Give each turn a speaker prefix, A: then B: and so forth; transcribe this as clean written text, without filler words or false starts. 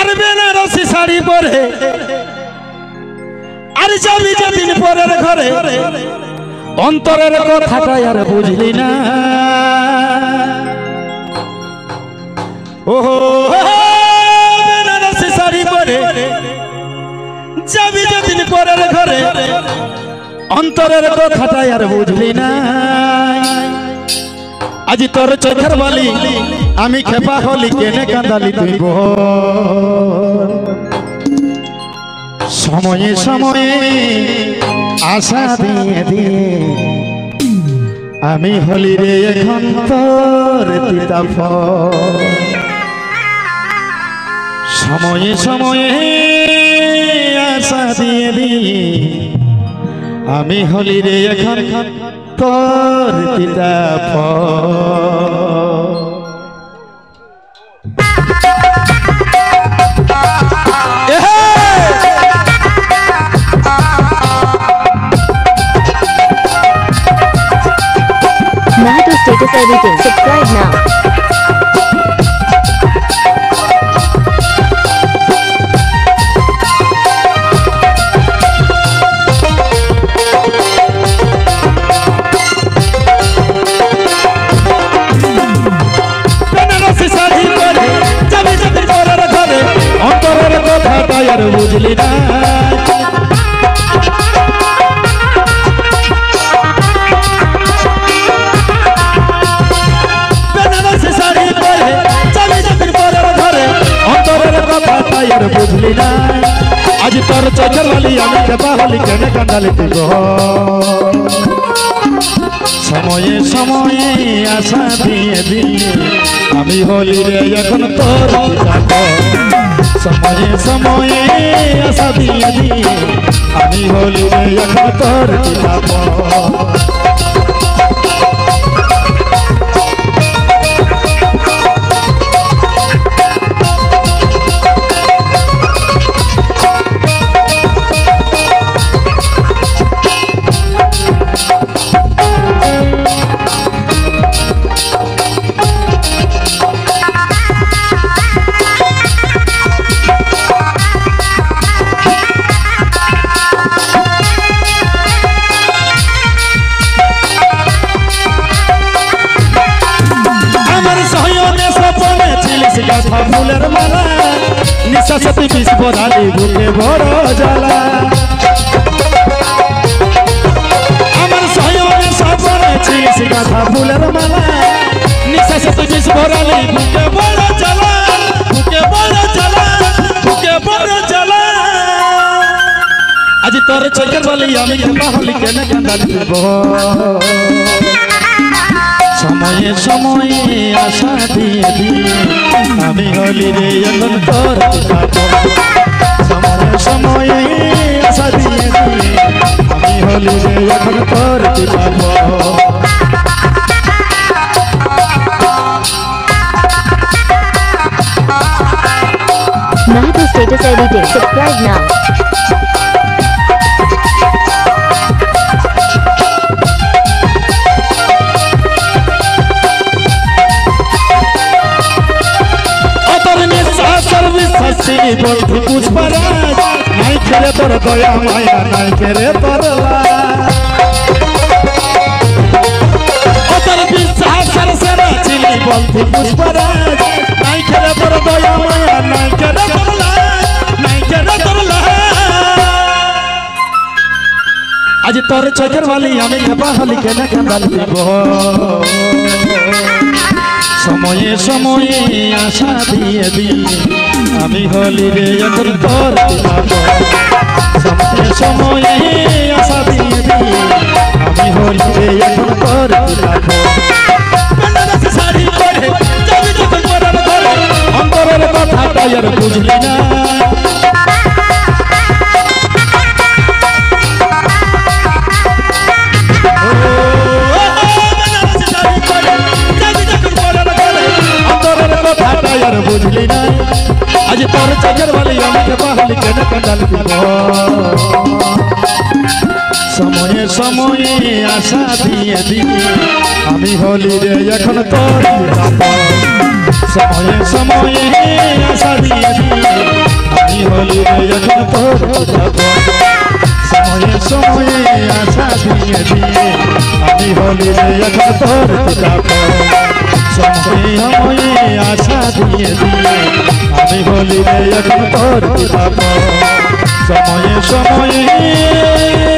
A: আর বেনারসি শাড়ি পরে আর যাবি যেদিন পরের ঘরে অন্তরের কথাটা আর বুঝলি না ও বেনারসি শাড়ি পরে যাবি যেদিন পরের ঘরে অন্তরের কথাটা আর বুঝলি না আজ তোর চোখের বালি আমি খেপা হলি কেনে কাঁদালি তুই সময়ে সময়ে আশা দিয়ে দিয়ে আমি হলি রে এখন তোর তিতা ফল সময়ে সময়ে আশা দিয়ে দিয়ে আমি হলি রে এখন তোর তিতা ফল
B: Mahito status editing. Subscribe now.
A: Banarasi sari পরে যাবি যেদিন পরের ঘরে অন্তরের কথাটা আর বুঝলি না বুঝলি না আজ তোর চোখের বালি আমি খেপা হলি কেনে কাঁদালি তুই সময়ে সময়ে আশা দিয়ে দিয়ে আমি হলি রে এখন তোর সময়ে সময়ে আশা দিয়ে দিয়ে আমি হলি রে এখন তোর ফুলের মালা নিশা সতী বিষ বরালি বুকে বড় জ্বালা আমার সয়নে সপনে ছিলিস গাথা ফুলের মালা নিশা সতী বিষ বরালি বুকে বড় জ্বালা বুকে বড় জ্বালা বুকে বড় জ্বালা আজ তোর চোখের বালি আমি খেপা হলি কেনে কাঁদালি সময়ে সময়ে আশা দিয়ে দিয়ে আমি হলি রে এখন তোর সময়ে সময়ে আশা দিয়ে দিয়ে আমি হলি রে এখন তোর
B: Mahito status editing. Subscribe now.
A: বন্ধু পুষ্পরাজ নাই খেলে তোর দয়া মায়া নাই খেলে তোর তোর বিশ্বাসের সেরা ছিলি বন্ধু পুষ্পরাজ নাই খেলে তোর দয়া মায়া নাই খেলে তোর নাই খেলে তোর আজ তোর চোখের বালি আমি খেপা হলি কেনে কাঁদালি সময়ে সময়ে আশা দিয়ে দিয়ে আমি হলি রে এখন তোর সময়ে সময়ে আশা দিয়ে দিয়ে আমি হলি রে এখন তোর বেনারসি শাড়ি পরে যাবি যখন পরের ঘরে অন্তরের কথাটা আর বুঝলি না বুঝলি না আজ তোর চোখের বালি আমি খেপা হলি কেনে কাঁদালি সময়ে সময়ে আশা দিয়ে দিয়ে আমি হলি রে এখন তোর সময়ে সময়ে আশা দিয়ে দিয়ে হলি রে এখন তোর পিতাপন সময়ে সময়ে আশা দিয়ে দিয়ে আমি হলি রে এখন তোর পিতাপন সময়ে সময়ে আশা দিয়ে দিয়ে আমি হলি রে এখন তোর পিতাপন সময়ে সময়ে